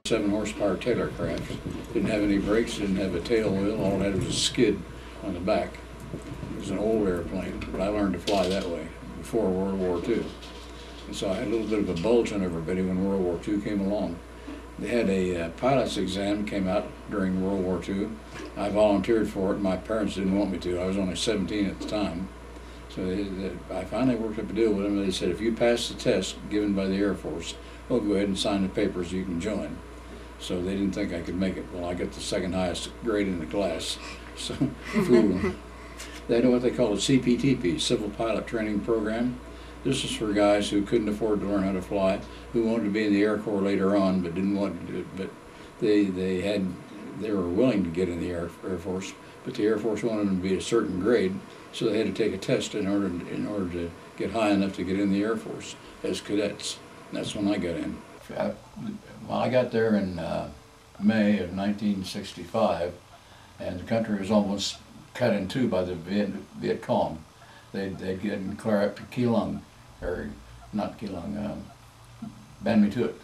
7-horsepower Taylor craft. Didn't have any brakes, didn't have a tail wheel, all it had was a skid on the back. It was an old airplane, but I learned to fly that way before World War II. And so I had a little bit of a bulge on everybody when World War II came along. They had a pilot's exam came out during World War II. I volunteered for it, and my parents didn't want me to. I was only 17 at the time. So I finally worked up a deal with them, and they said, if you pass the test given by the Air Force, we'll go ahead and sign the papers, you can join. So they didn't think I could make it. Well, I got the second highest grade in the class. So fooled them. They know what they call a CPTP, Civil Pilot Training Program. This is for guys who couldn't afford to learn how to fly, who wanted to be in the Air Corps later on, but didn't want to do it. But they were willing to get in the Air Force, but the Air Force wanted them to be a certain grade, so they had to take a test in order to get high enough to get in the Air Force as cadets. And that's when I got in. Well, I got there in May of 1965, and the country was almost cut in two by the Viet Cong. They'd get and clear up to Keelung, or not Keelung, Ban Me Tuot,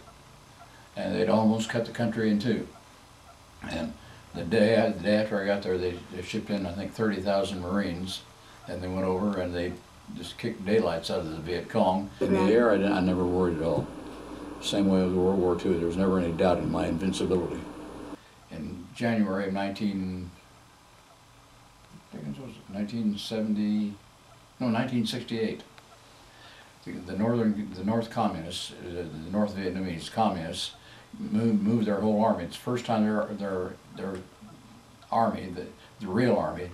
and they'd almost cut the country in two. And the day after I got there, they shipped in, I think, 30,000 Marines, and they went over and they just kicked daylights out of the Viet Cong. In the air, I never worried at all. Same way with World War II, there was never any doubt in my invincibility. In January of 1968, the North Communists, the North Vietnamese Communists, moved their whole army. It's the first time their army, the real army,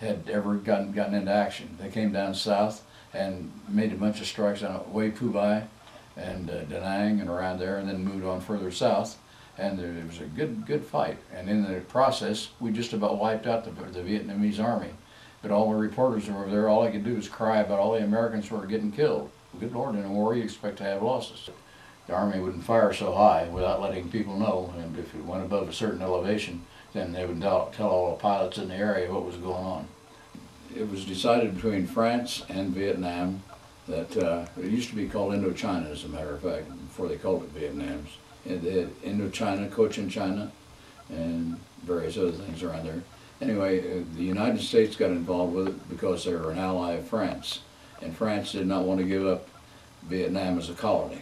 had ever gotten into action. They came down south and made a bunch of strikes on Hue Phu Bai and Da Nang and around there, and then moved on further south. And it was a good fight. And in the process, we just about wiped out the Vietnamese army. But all the reporters were over there, all I could do was cry about all the Americans who were getting killed. Good Lord, in a war you expect to have losses. The army wouldn't fire so high without letting people know, and if it went above a certain elevation, then they would tell all the pilots in the area what was going on. It was decided between France and Vietnam that it used to be called Indochina, as a matter of fact, before they called it Vietnam's. And they had Indochina, Cochin China, and various other things around there. Anyway, the United States got involved with it because they were an ally of France, and France did not want to give up Vietnam as a colony.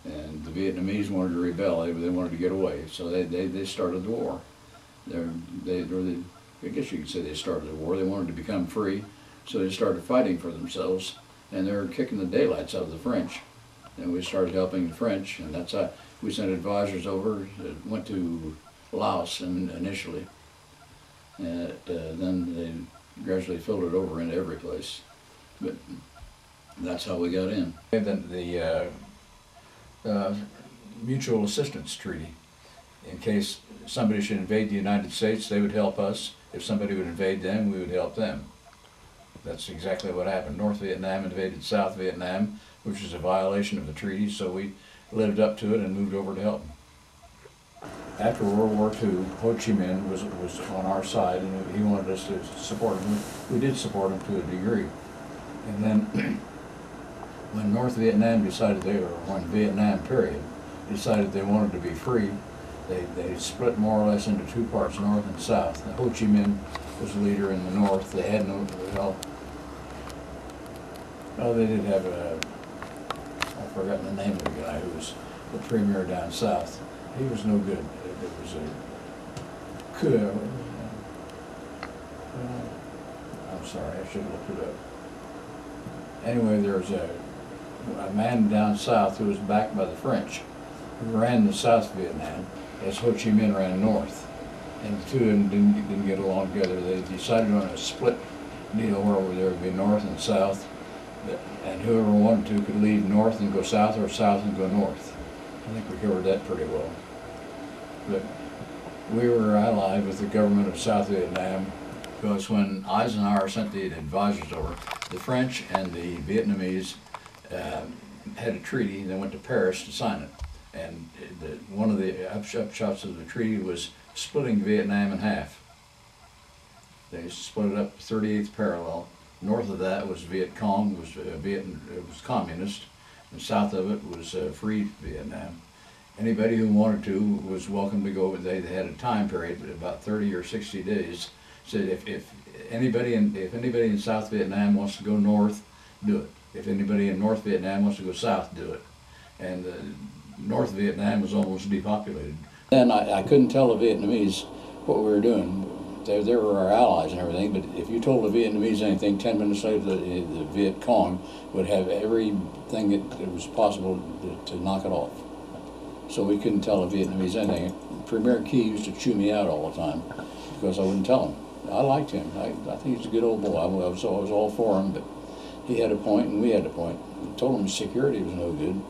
And the Vietnamese wanted to rebel, they wanted to get away, so they started the war. I guess you could say they started the war. They wanted to become free, so they started fighting for themselves, and they were kicking the daylights out of the French. And we started helping the French, and that's how we sent advisors over, went to Laos initially, and then they gradually filled it over into every place. But that's how we got in. And then the Mutual Assistance Treaty. In case somebody should invade the United States, they would help us. If somebody would invade them, we would help them. That's exactly what happened. North Vietnam invaded South Vietnam, which is a violation of the treaty, so we lived up to it and moved over to help them. After World War II, Ho Chi Minh was on our side, and he wanted us to support him. We did support him to a degree. And then when North Vietnam when Vietnam period, decided they wanted to be free, they split more or less into two parts, North and South. And Ho Chi Minh was the leader in the North. They had no, they did have I've forgotten the name of the guy who was the premier down south. He was no good. It was I'm sorry, I should have looked it up. Anyway, there was a man down south who was backed by the French, who ran the South Vietnam as Ho Chi Minh ran north. And the two of them didn't get along together. They decided on a split deal where there would be north and south, and whoever wanted to could leave north and go south, or south and go north. I think we covered that pretty well. But we were allied with the government of South Vietnam because when Eisenhower sent the advisors over, the French and the Vietnamese had a treaty, and they went to Paris to sign it. And one of the upshots of the treaty was splitting Vietnam in half. They split it up 38th parallel. North of that was Viet Cong, it was communist, and south of it was free Vietnam. Anybody who wanted to was welcome to go. They had a time period, but about 30 or 60 days. Said if anybody in South Vietnam wants to go north, do it. If anybody in North Vietnam wants to go south, do it. And North Vietnam was almost depopulated. And I couldn't tell the Vietnamese what we were doing. They were our allies and everything, but if you told the Vietnamese anything, 10 minutes later the Viet Cong would have everything that was possible to knock it off. So we couldn't tell the Vietnamese anything. Premier Key used to chew me out all the time because I wouldn't tell him. I liked him. I think he's a good old boy. I was all for him, but he had a point and we had a point. I told him security was no good.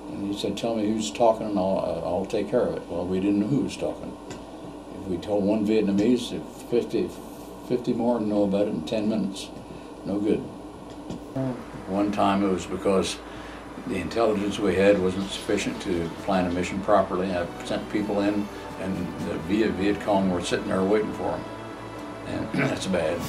And he said, tell me who's talking and I'll take care of it. Well, we didn't know who was talking. If we told one Vietnamese, 50 more would know about it in 10 minutes. No good. One time it was because the intelligence we had wasn't sufficient to plan a mission properly. I sent people in and the Viet Cong were sitting there waiting for them. And that's bad.